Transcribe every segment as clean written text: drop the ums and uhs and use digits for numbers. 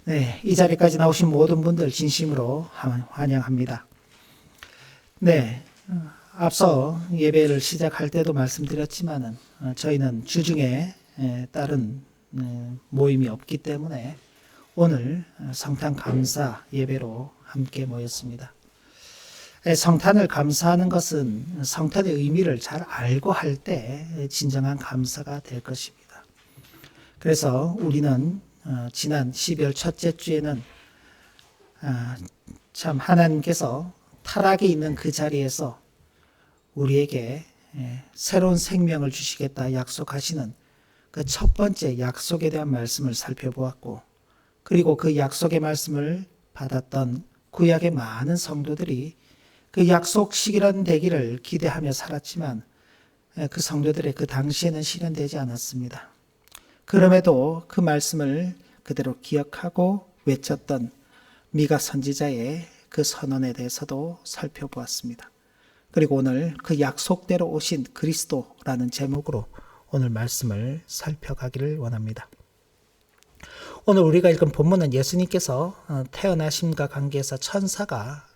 네, 이 자리까지 나오신 모든 분들 진심으로 환영합니다. 네, 앞서 예배를 시작할 때도 말씀드렸지만은 저희는 주중에 다른 모임이 없기 때문에 오늘 성탄 감사 예배로 함께 모였습니다. 성탄을 감사하는 것은 성탄의 의미를 잘 알고 할 때 진정한 감사가 될 것입니다. 그래서 우리는 지난 12월 첫째 주에는 참 하나님께서 타락이 있는 그 자리에서 우리에게 새로운 생명을 주시겠다 약속하시는 그 첫 번째 약속에 대한 말씀을 살펴보았고, 그리고 그 약속의 말씀을 받았던 구약의 많은 성도들이 그 약속 시기란 되기를 기대하며 살았지만 그 성도들의 그 당시에는 실현되지 않았습니다. 그럼에도 그 말씀을 그대로 기억하고 외쳤던 미가 선지자의 그 선언에 대해서도 살펴보았습니다. 그리고 오늘 그 약속대로 오신 그리스도라는 제목으로 오늘 말씀을 살펴가기를 원합니다. 오늘 우리가 읽은 본문은 예수님께서 태어나심과 관계해서 천사가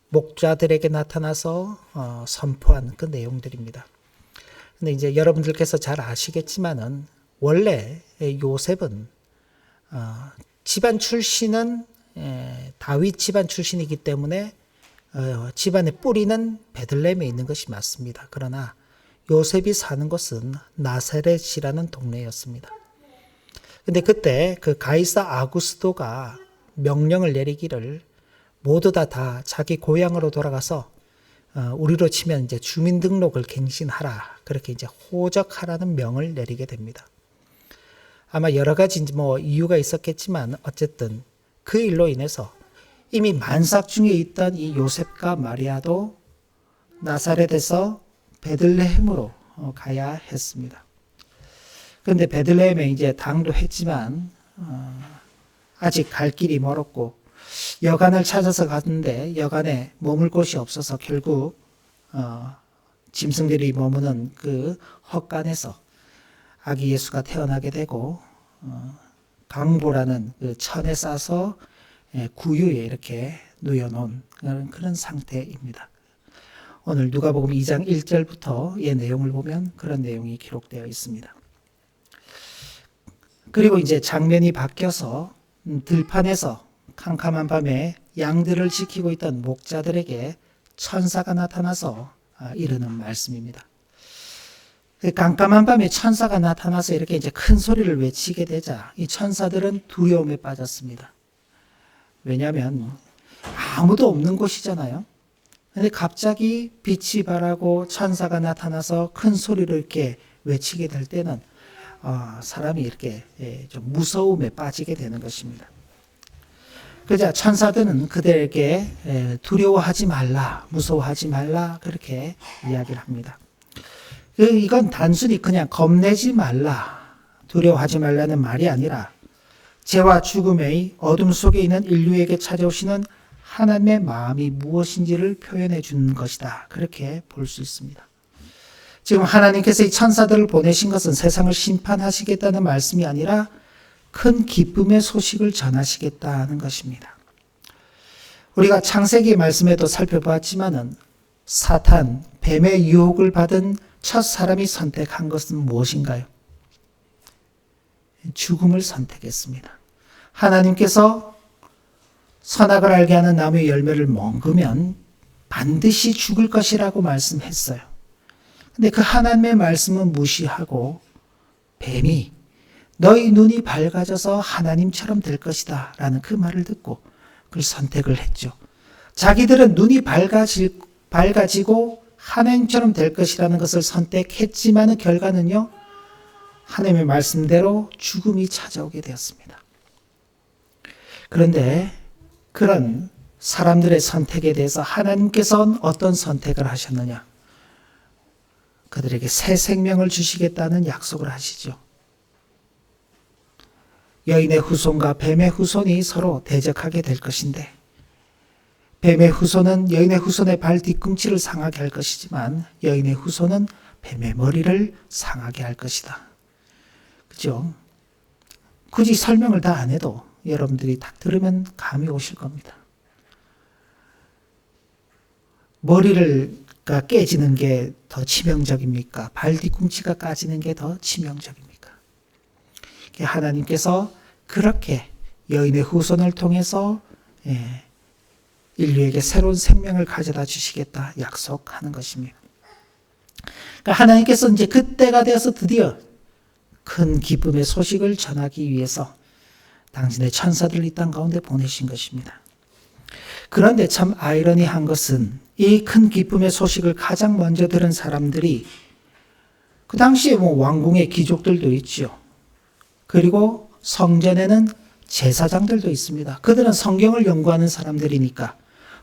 목자들에게 나타나서 선포한 그 내용들입니다. 근데 이제 여러분들께서 잘 아시겠지만은 원래 요셉은 집안 출신은 다윗 집안 출신이기 때문에 집안의 뿌리는 베들레헴에 있는 것이 맞습니다. 그러나 요셉이 사는 곳은 나사렛이라는 동네였습니다. 근데 그때 그 가이사 아구스도가 명령을 내리기를 모두 다 자기 고향으로 돌아가서 우리로 치면 이제 주민등록을 갱신하라, 그렇게 이제 호적하라는 명을 내리게 됩니다. 아마 여러 가지 이유가 있었겠지만 어쨌든 그 일로 인해서 이미 만삭 중에 있던 이 요셉과 마리아도 나사렛에서 베들레헴으로 가야 했습니다. 그런데 베들레헴에 이제 당도했지만 아직 갈 길이 멀었고 여관을 찾아서 갔는데 여관에 머물 곳이 없어서 결국 짐승들이 머무는 그 헛간에서 아기 예수가 태어나게 되고 강보라는 그 천에 싸서 구유에 이렇게 누워놓은 그런 상태입니다. 오늘 누가복음 2장 1절부터 이 내용을 보면 그런 내용이 기록되어 있습니다. 그리고 이제 장면이 바뀌어서 들판에서 캄캄한 밤에 양들을 지키고 있던 목자들에게 천사가 나타나서 이르는 말씀입니다. 그 깜깜한 밤에 천사가 나타나서 이렇게 이제 큰 소리를 외치게 되자 이 천사들은 두려움에 빠졌습니다. 왜냐하면 아무도 없는 곳이잖아요. 근데 갑자기 빛이 발하고 천사가 나타나서 큰 소리를 이렇게 외치게 될 때는 사람이 이렇게 좀 무서움에 빠지게 되는 것입니다. 그러자 천사들은 그들에게 두려워하지 말라, 무서워하지 말라 그렇게 이야기를 합니다. 이건 단순히 그냥 겁내지 말라, 두려워하지 말라는 말이 아니라 죄와 죽음의 어둠 속에 있는 인류에게 찾아오시는 하나님의 마음이 무엇인지를 표현해 주는 것이다, 그렇게 볼 수 있습니다. 지금 하나님께서 이 천사들을 보내신 것은 세상을 심판하시겠다는 말씀이 아니라 큰 기쁨의 소식을 전하시겠다는 것입니다. 우리가 창세기 말씀에도 살펴보았지만은 사탄, 뱀의 유혹을 받은 첫 사람이 선택한 것은 무엇인가요? 죽음을 선택했습니다. 하나님께서 선악을 알게 하는 나무의 열매를 먹으면 반드시 죽을 것이라고 말씀했어요. 근데 그 하나님의 말씀은 무시하고 뱀이 너희 눈이 밝아져서 하나님처럼 될 것이다 라는 그 말을 듣고 그걸 선택을 했죠. 자기들은 눈이 밝아지고 하나님처럼 될 것이라는 것을 선택했지만 결과는요, 하나님의 말씀대로 죽음이 찾아오게 되었습니다. 그런데 그런 사람들의 선택에 대해서 하나님께서는 어떤 선택을 하셨느냐? 그들에게 새 생명을 주시겠다는 약속을 하시죠. 여인의 후손과 뱀의 후손이 서로 대적하게 될 것인데 뱀의 후손은 여인의 후손의 발 뒤꿈치를 상하게 할 것이지만 여인의 후손은 뱀의 머리를 상하게 할 것이다. 그죠? 굳이 설명을 다 안 해도 여러분들이 딱 들으면 감이 오실 겁니다. 머리가 깨지는 게 더 치명적입니까? 발 뒤꿈치가 까지는 게 더 치명적입니까? 하나님께서 그렇게 여인의 후손을 통해서 인류에게 새로운 생명을 가져다 주시겠다 약속하는 것입니다. 그러니까 하나님께서 이제 그때가 되어서 드디어 큰 기쁨의 소식을 전하기 위해서 당신의 천사들을 이 땅 가운데 보내신 것입니다. 그런데 참 아이러니한 것은 이 큰 기쁨의 소식을 가장 먼저 들은 사람들이 그 당시에 왕궁의 귀족들도 있죠. 그리고 성전에는 제사장들도 있습니다. 그들은 성경을 연구하는 사람들이니까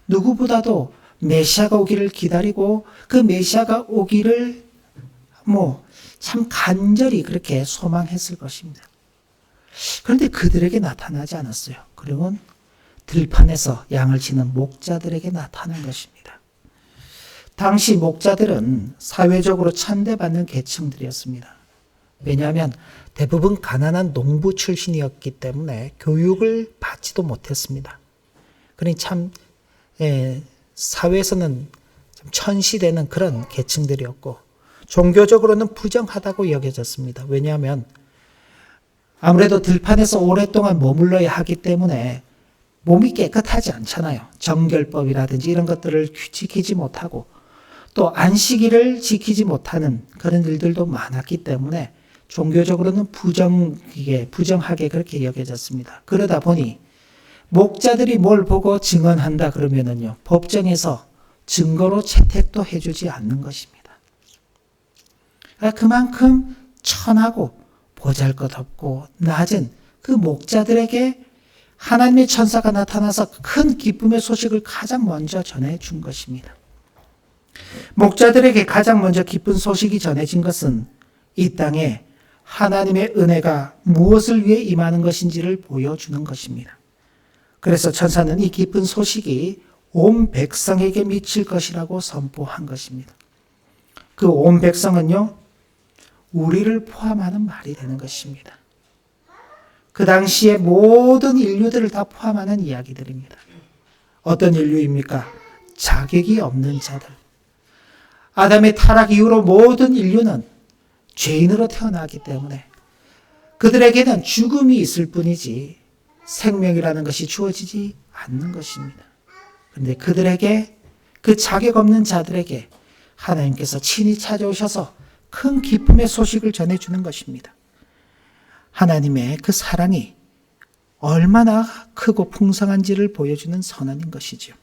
누구보다도 메시아가 오기를 기다리고 그 메시아가 오기를 참 간절히 그렇게 소망했을 것입니다. 그런데 그들에게 나타나지 않았어요. 그리고 들판에서 양을 치는 목자들에게 나타난 것입니다. 당시 목자들은 사회적으로 찬대받는 계층들이었습니다. 왜냐하면 대부분 가난한 농부 출신이었기 때문에 교육을 받지도 못했습니다. 그러니 참 사회에서는 좀 천시되는 그런 계층들이었고 종교적으로는 부정하다고 여겨졌습니다. 왜냐하면 아무래도 들판에서 오랫동안 머물러야 하기 때문에 몸이 깨끗하지 않잖아요. 정결법이라든지 이런 것들을 지키지 못하고 또 안식일을 지키지 못하는 그런 일들도 많았기 때문에 종교적으로는 부정하게 그렇게 여겨졌습니다. 그러다 보니 목자들이 뭘 보고 증언한다 그러면은요, 법정에서 증거로 채택도 해주지 않는 것입니다. 그만큼 천하고 보잘것없고 낮은 그 목자들에게 하나님의 천사가 나타나서 큰 기쁨의 소식을 가장 먼저 전해준 것입니다. 목자들에게 가장 먼저 기쁜 소식이 전해진 것은 이 땅에 하나님의 은혜가 무엇을 위해 임하는 것인지를 보여주는 것입니다. 그래서 천사는 이 기쁜 소식이 온 백성에게 미칠 것이라고 선포한 것입니다. 그 온 백성은요, 우리를 포함하는 말이 되는 것입니다. 그 당시에 모든 인류들을 다 포함하는 이야기들입니다. 어떤 인류입니까? 자격이 없는 자들. 아담의 타락 이후로 모든 인류는 죄인으로 태어나기 때문에 그들에게는 죽음이 있을 뿐이지 생명이라는 것이 주어지지 않는 것입니다. 그런데 그들에게, 그 자격 없는 자들에게 하나님께서 친히 찾아오셔서 큰 기쁨의 소식을 전해주는 것입니다. 하나님의 그 사랑이 얼마나 크고 풍성한지를 보여주는 선언인 것이죠.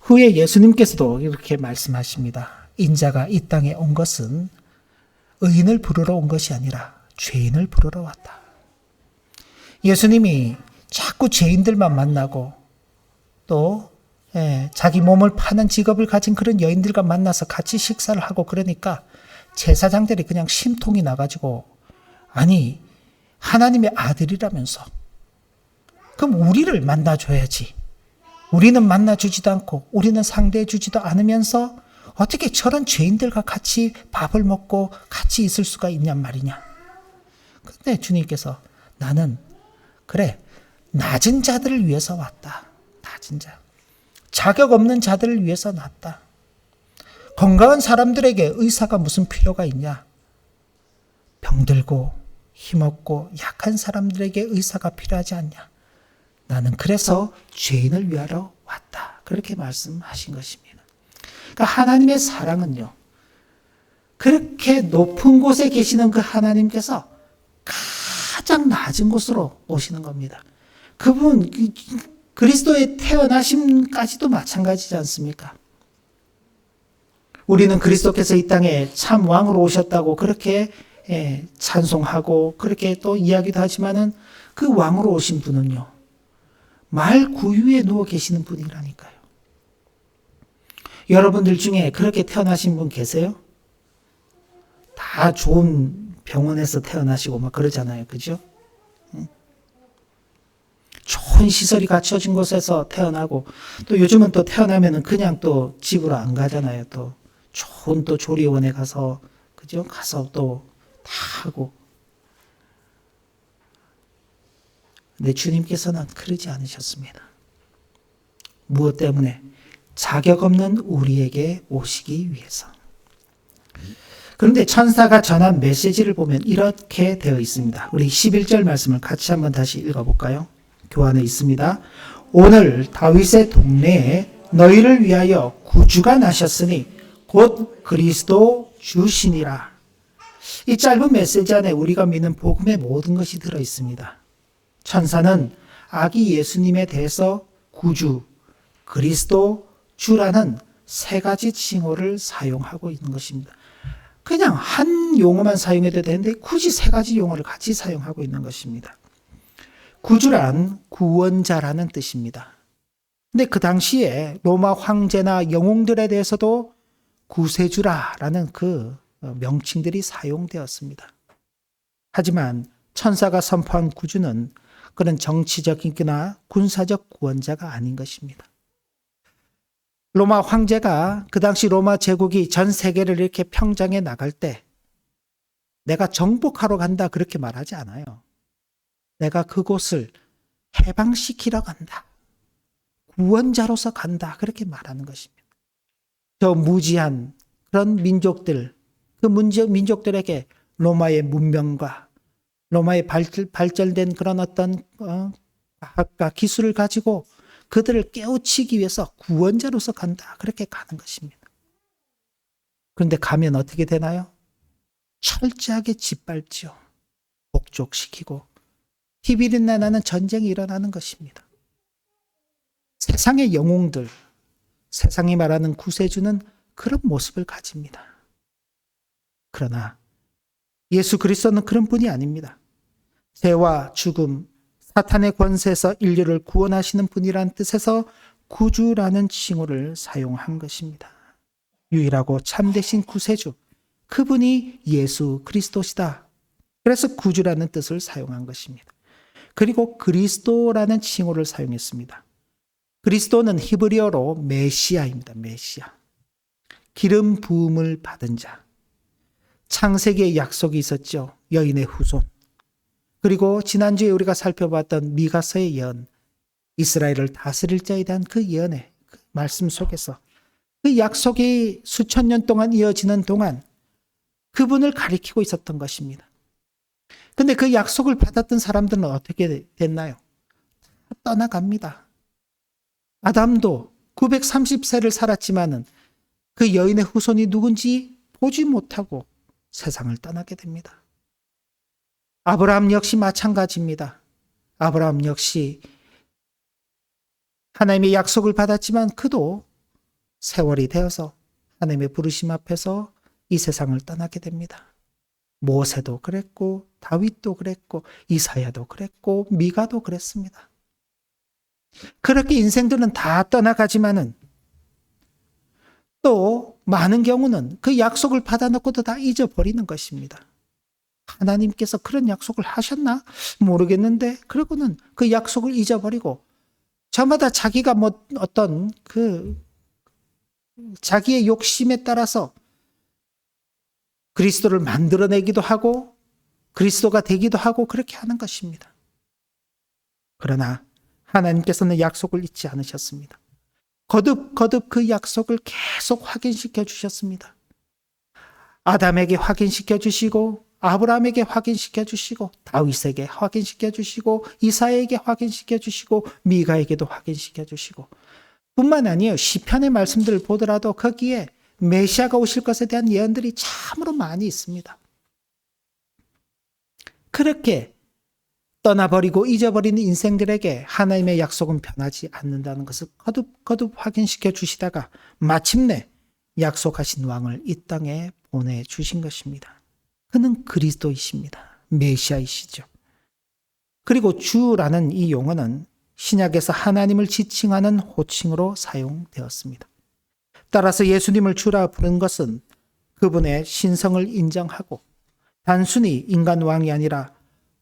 후에 예수님께서도 이렇게 말씀하십니다. 인자가 이 땅에 온 것은 의인을 부르러 온 것이 아니라 죄인을 부르러 왔다. 예수님이 자꾸 죄인들만 만나고 또 자기 몸을 파는 직업을 가진 그런 여인들과 만나서 같이 식사를 하고 그러니까 제사장들이 그냥 심통이 나가지고, 아니 하나님의 아들이라면서 그럼 우리를 만나줘야지, 우리는 만나주지도 않고 우리는 상대해주지도 않으면서 어떻게 저런 죄인들과 같이 밥을 먹고 같이 있을 수가 있냔 말이냐. 그런데 주님께서 나는 그래, 낮은 자들을 위해서 왔다. 낮은 자, 자격 없는 자들을 위해서 왔다. 건강한 사람들에게 의사가 무슨 필요가 있냐. 병들고 힘없고 약한 사람들에게 의사가 필요하지 않냐. 나는 그래서 죄인을 위하러 왔다. 그렇게 말씀하신 것입니다. 그러니까 하나님의 사랑은요, 그렇게 높은 곳에 계시는 그 하나님께서 가장 낮은 곳으로 오시는 겁니다. 그분 그리스도의 태어나심까지도 마찬가지지 않습니까? 우리는 그리스도께서 이 땅에 참 왕으로 오셨다고 그렇게 찬송하고 그렇게 또 이야기도 하지만은 그 왕으로 오신 분은요, 말 구유에 누워 계시는 분이라니까요. 여러분들 중에 그렇게 태어나신 분 계세요? 다 좋은 병원에서 태어나시고 막 그러잖아요. 그죠? 좋은 시설이 갖춰진 곳에서 태어나고, 또 요즘은 또 태어나면은 그냥 또 집으로 안 가잖아요. 또 좋은 또 조리원에 가서, 그죠? 가서 또 다 하고. 근데 주님께서는 그러지 않으셨습니다. 무엇 때문에? 자격 없는 우리에게 오시기 위해서. 그런데 천사가 전한 메시지를 보면 이렇게 되어 있습니다. 우리 11절 말씀을 같이 한번 다시 읽어볼까요? 교환에 있습니다. 오늘 다윗의 동네에 너희를 위하여 구주가 나셨으니 곧 그리스도 주시니라. 이 짧은 메시지 안에 우리가 믿는 복음의 모든 것이 들어 있습니다. 천사는 아기 예수님에 대해서 구주, 그리스도, 주라는 세 가지 칭호를 사용하고 있는 것입니다. 그냥 한 용어만 사용해도 되는데 굳이 세 가지 용어를 같이 사용하고 있는 것입니다. 구주란 구원자라는 뜻입니다. 근데 그 당시에 로마 황제나 영웅들에 대해서도 구세주라라는 그 명칭들이 사용되었습니다. 하지만 천사가 선포한 구주는 그런 정치적이거나 군사적 구원자가 아닌 것입니다. 로마 황제가 그 당시 로마 제국이 전 세계를 이렇게 평정해 나갈 때 내가 정복하러 간다 그렇게 말하지 않아요. 내가 그곳을 해방시키러 간다. 구원자로서 간다. 그렇게 말하는 것입니다. 저 무지한 그런 민족들, 그 민족들에게 로마의 문명과 로마의 발전된 그런 어떤 과학과 기술을 가지고 그들을 깨우치기 위해서 구원자로서 간다. 그렇게 가는 것입니다. 그런데 가면 어떻게 되나요? 철저하게 짓밟죠. 복족시키고 피비린내 나는 전쟁이 일어나는 것입니다. 세상의 영웅들, 세상이 말하는 구세주는 그런 모습을 가집니다. 그러나 예수 그리스도는 그런 분이 아닙니다. 죄와 죽음, 사탄의 권세에서 인류를 구원하시는 분이란 뜻에서 구주라는 칭호를 사용한 것입니다. 유일하고 참되신 구세주, 그분이 예수 그리스도시다. 그래서 구주라는 뜻을 사용한 것입니다. 그리고 그리스도라는 칭호를 사용했습니다. 그리스도는 히브리어로 메시아입니다. 메시아. 기름 부음을 받은 자. 창세기에 약속이 있었죠. 여인의 후손. 그리고 지난주에 우리가 살펴봤던 미가서의 예언, 이스라엘을 다스릴 자에 대한 그 예언의 그 말씀 속에서 그 약속이 수천 년 동안 이어지는 동안 그분을 가리키고 있었던 것입니다. 근데 그 약속을 받았던 사람들은 어떻게 됐나요? 떠나갑니다. 아담도 930세를 살았지만은 그 여인의 후손이 누군지 보지 못하고 세상을 떠나게 됩니다. 아브라함 역시 마찬가지입니다. 아브라함 역시 하나님의 약속을 받았지만 그도 세월이 되어서 하나님의 부르심 앞에서 이 세상을 떠나게 됩니다. 모세도 그랬고 다윗도 그랬고 이사야도 그랬고 미가도 그랬습니다. 그렇게 인생들은 다 떠나가지만은 또 많은 경우는 그 약속을 받아놓고도 다 잊어버리는 것입니다. 하나님께서 그런 약속을 하셨나? 모르겠는데 그러고는 그 약속을 잊어버리고 저마다 자기가 뭐 어떤 그 자기의 욕심에 따라서 그리스도를 만들어내기도 하고 그리스도가 되기도 하고 그렇게 하는 것입니다. 그러나 하나님께서는 약속을 잊지 않으셨습니다. 거듭 그 약속을 계속 확인시켜 주셨습니다. 아담에게 확인시켜 주시고 아브라함에게 확인시켜 주시고 다윗에게 확인시켜 주시고 이사야에게 확인시켜 주시고 미가에게도 확인시켜 주시고 뿐만 아니에요. 시편의 말씀들을 보더라도 거기에 메시아가 오실 것에 대한 예언들이 참으로 많이 있습니다. 그렇게 떠나버리고 잊어버리는 인생들에게 하나님의 약속은 변하지 않는다는 것을 거듭 확인시켜 주시다가 마침내 약속하신 왕을 이 땅에 보내주신 것입니다. 그는 그리스도이십니다. 메시아이시죠. 그리고 주라는 이 용어는 신약에서 하나님을 지칭하는 호칭으로 사용되었습니다. 따라서 예수님을 주라 부른 것은 그분의 신성을 인정하고 단순히 인간 왕이 아니라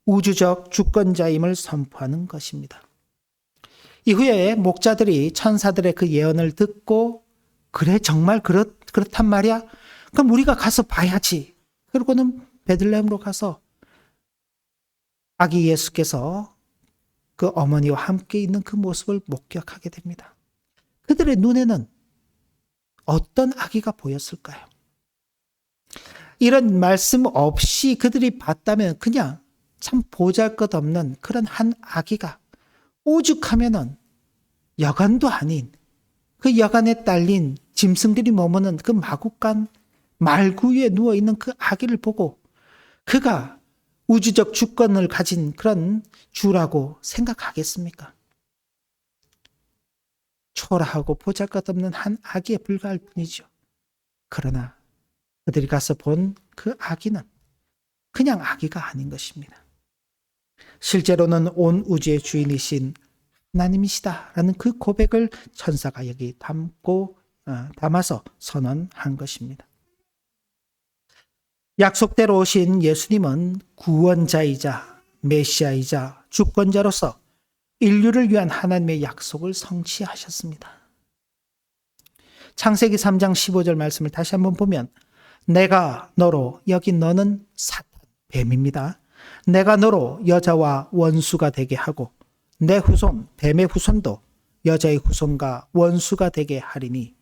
우주적 주권자임을 선포하는 것입니다. 이후에 목자들이 천사들의 그 예언을 듣고 그래 정말 그렇단 말이야? 그럼 우리가 가서 봐야지. 그러고는 베들레헴으로 가서 아기 예수께서 그 어머니와 함께 있는 그 모습을 목격하게 됩니다. 그들의 눈에는 어떤 아기가 보였을까요? 이런 말씀 없이 그들이 봤다면 그냥 참 보잘것없는 그런 한 아기가, 오죽하면은 여간도 아닌 그 여간에 딸린 짐승들이 머무는 그 마구간 말구 위에 누워있는 그 아기를 보고 그가 우주적 주권을 가진 그런 주라고 생각하겠습니까? 초라하고 보잘것없는 한 아기에 불과할 뿐이죠. 그러나 그들이 가서 본 그 아기는 그냥 아기가 아닌 것입니다. 실제로는 온 우주의 주인이신 하나님이시다라는 그 고백을 천사가 여기 담아서 선언한 것입니다. 약속대로 오신 예수님은 구원자이자 메시아이자 주권자로서 인류를 위한 하나님의 약속을 성취하셨습니다. 창세기 3장 15절 말씀을 다시 한번 보면 내가 너로, 여기 너는 사탄, 뱀입니다. 내가 너로 여자와 원수가 되게 하고 내 후손, 뱀의 후손도 여자의 후손과 원수가 되게 하리니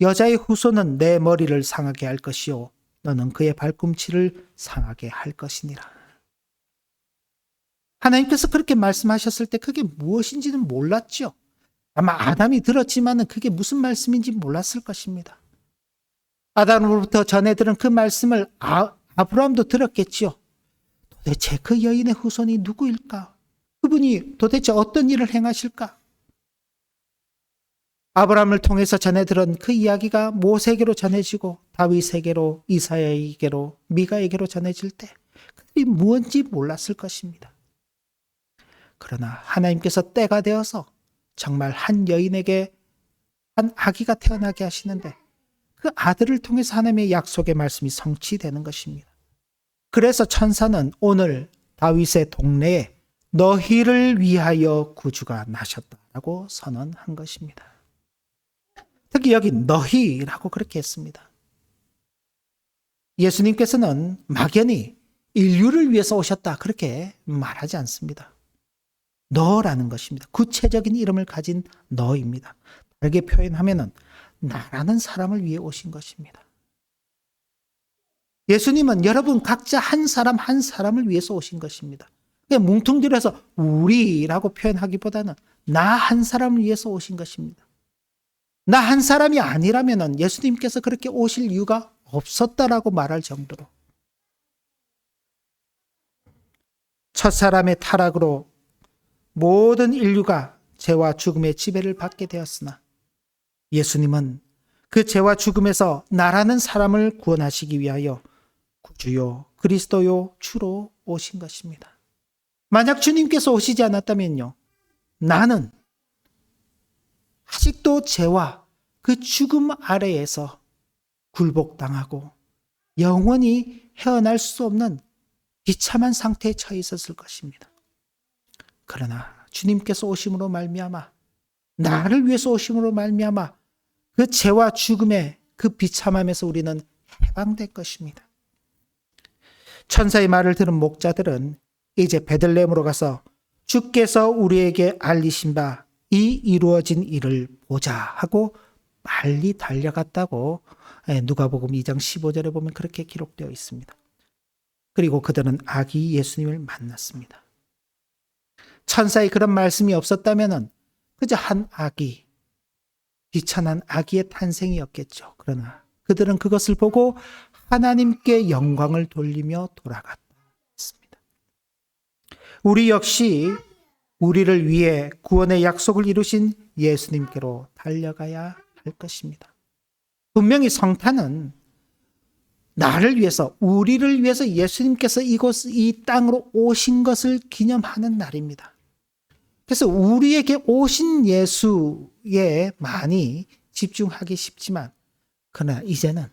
여자의 후손은 내 머리를 상하게 할 것이요 너는 그의 발꿈치를 상하게 할 것이니라. 하나님께서 그렇게 말씀하셨을 때 그게 무엇인지는 몰랐죠. 아마 아담이 들었지만 그게 무슨 말씀인지 몰랐을 것입니다. 아담으로부터 전해 들은 그 말씀을 아브라함도 들었겠지요. 도대체 그 여인의 후손이 누구일까? 그분이 도대체 어떤 일을 행하실까? 아브라함을 통해서 전해 들은 그 이야기가 모세에게로 전해지고 다윗에게로, 이사야에게로, 미가에게로 전해질 때 그들이 무엇인지 몰랐을 것입니다. 그러나 하나님께서 때가 되어서 정말 한 여인에게 한 아기가 태어나게 하시는데 그 아들을 통해서 하나님의 약속의 말씀이 성취되는 것입니다. 그래서 천사는 오늘 다윗의 동네에 너희를 위하여 구주가 나셨다라고 선언한 것입니다. 특히 여기 너희라고 그렇게 했습니다. 예수님께서는 막연히 인류를 위해서 오셨다 그렇게 말하지 않습니다. 너라는 것입니다. 구체적인 이름을 가진 너입니다. 다르게 표현하면은 나라는 사람을 위해 오신 것입니다. 예수님은 여러분 각자 한 사람 한 사람을 위해서 오신 것입니다. 그냥 뭉뚱그려서 우리라고 표현하기보다는 나 한 사람을 위해서 오신 것입니다. 나 한 사람이 아니라면 예수님께서 그렇게 오실 이유가 없었다라고 말할 정도로 첫사람의 타락으로 모든 인류가 죄와 죽음의 지배를 받게 되었으나 예수님은 그 죄와 죽음에서 나라는 사람을 구원하시기 위하여 구주요 그리스도요 주로 오신 것입니다. 만약 주님께서 오시지 않았다면요, 나는 아직도 죄와 그 죽음 아래에서 굴복당하고 영원히 헤어날 수 없는 비참한 상태에 처해 있었을 것입니다. 그러나 주님께서 오심으로 말미암아, 나를 위해서 오심으로 말미암아 그 죄와 죽음의 그 비참함에서 우리는 해방될 것입니다. 천사의 말을 들은 목자들은 이제 베들레헴으로 가서 주께서 우리에게 알리신 바 이 이루어진 일을 보자 하고 빨리 달려갔다고 누가복음 2장 15절에 보면 그렇게 기록되어 있습니다. 그리고 그들은 아기 예수님을 만났습니다. 천사의 그런 말씀이 없었다면 그저 한 아기, 비천한 아기의 탄생이었겠죠. 그러나 그들은 그것을 보고 하나님께 영광을 돌리며 돌아갔습니다. 우리 역시 우리를 위해 구원의 약속을 이루신 예수님께로 달려가야 할 것입니다. 분명히 성탄은 나를 위해서, 우리를 위해서 예수님께서 이 땅으로 오신 것을 기념하는 날입니다. 그래서 우리에게 오신 예수에 많이 집중하기 쉽지만, 그러나 이제는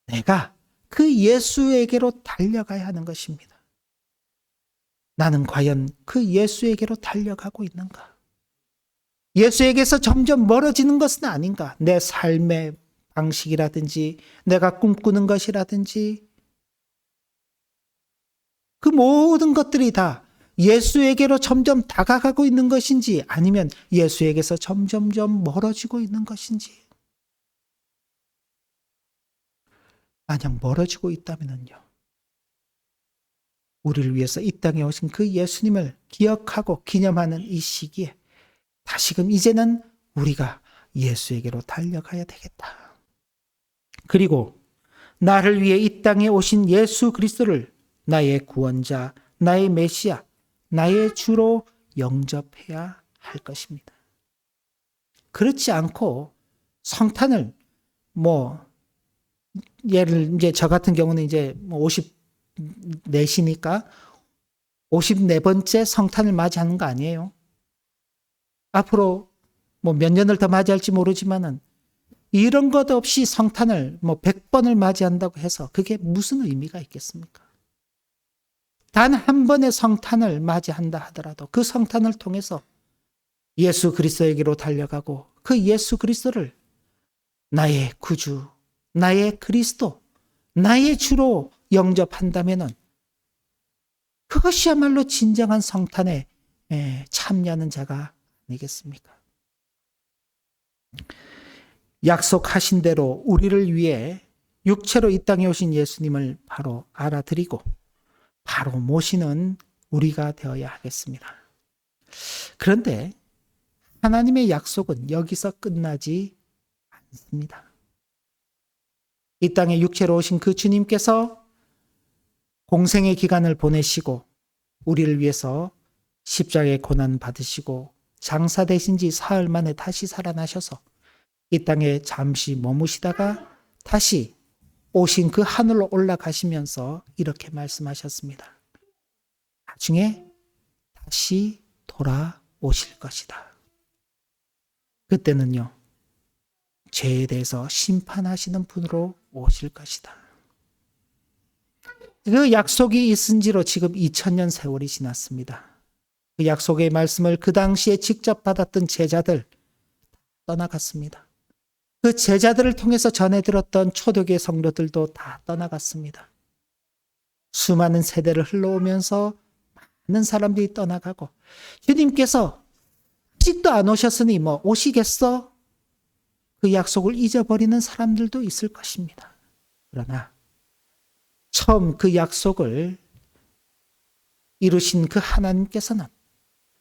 내가 그 예수에게로 달려가야 하는 것입니다. 나는 과연 그 예수에게로 달려가고 있는가? 예수에게서 점점 멀어지는 것은 아닌가? 내 삶의 방식이라든지 내가 꿈꾸는 것이라든지 그 모든 것들이 다 예수에게로 점점 다가가고 있는 것인지 아니면 예수에게서 점점점 멀어지고 있는 것인지. 만약 멀어지고 있다면요, 우리를 위해서 이 땅에 오신 그 예수님을 기억하고 기념하는 이 시기에 다시금 이제는 우리가 예수에게로 달려가야 되겠다. 그리고 나를 위해 이 땅에 오신 예수 그리스도를 나의 구원자, 나의 메시아, 나의 주로 영접해야 할 것입니다. 그렇지 않고 성탄을 예를 이제 저 같은 경우는 이제 54시니까 54번째 성탄을 맞이하는 거 아니에요. 앞으로 몇 년을 더 맞이할지 모르지만은 이런 것 없이 성탄을 100번을 맞이한다고 해서 그게 무슨 의미가 있겠습니까? 단 한 번의 성탄을 맞이한다 하더라도 그 성탄을 통해서 예수 그리스도에게로 달려가고 그 예수 그리스도를 나의 구주, 나의 그리스도, 나의 주로 영접한다면은 그것이야말로 진정한 성탄에 참여하는 자가 아니겠습니까? 약속하신 대로 우리를 위해 육체로 이 땅에 오신 예수님을 바로 알아들이고 바로 모시는 우리가 되어야 하겠습니다. 그런데 하나님의 약속은 여기서 끝나지 않습니다. 이 땅에 육체로 오신 그 주님께서 공생의 기간을 보내시고 우리를 위해서 십자가의 고난 받으시고 장사되신 지 사흘 만에 다시 살아나셔서 이 땅에 잠시 머무시다가 다시 오신 그 하늘로 올라가시면서 이렇게 말씀하셨습니다. 나중에 다시 돌아오실 것이다. 그때는요, 죄에 대해서 심판하시는 분으로 오실 것이다. 그 약속이 있은 지로 지금 2000년 세월이 지났습니다. 그 약속의 말씀을 그 당시에 직접 받았던 제자들 떠나갔습니다. 그 제자들을 통해서 전해 들었던 초대교회 성도들도 다 떠나갔습니다. 수많은 세대를 흘러오면서 많은 사람들이 떠나가고 주님께서 아직도 안 오셨으니 오시겠어? 그 약속을 잊어버리는 사람들도 있을 것입니다. 그러나 처음 그 약속을 이루신 그 하나님께서는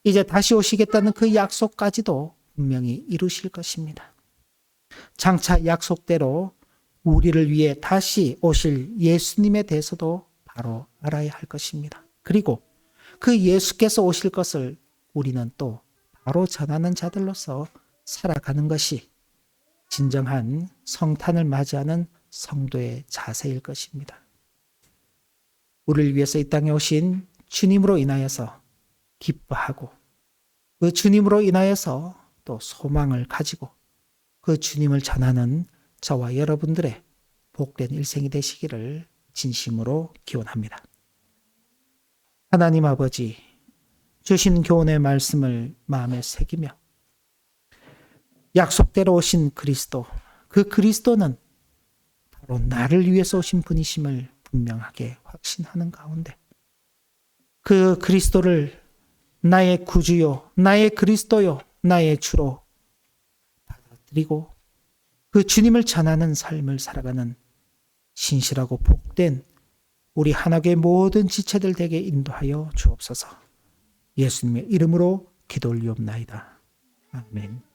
이제 다시 오시겠다는 그 약속까지도 분명히 이루실 것입니다. 장차 약속대로 우리를 위해 다시 오실 예수님에 대해서도 바로 알아야 할 것입니다. 그리고 그 예수께서 오실 것을 우리는 또 바로 전하는 자들로서 살아가는 것이 진정한 성탄을 맞이하는 성도의 자세일 것입니다. 우리를 위해서 이 땅에 오신 주님으로 인하여서 기뻐하고 그 주님으로 인하여서 또 소망을 가지고 그 주님을 전하는 저와 여러분들의 복된 일생이 되시기를 진심으로 기원합니다. 하나님 아버지, 주신 교훈의 말씀을 마음에 새기며 약속대로 오신 그리스도, 그 그리스도는 바로 나를 위해서 오신 분이심을 분명하게 확신하는 가운데 그 그리스도를 나의 구주요, 나의 그리스도요, 나의 주로 받아들이고 그 주님을 전하는 삶을 살아가는 신실하고 복된 우리 하나교회 모든 지체들 되게 인도하여 주옵소서. 예수님의 이름으로 기도 올리옵나이다. 아멘.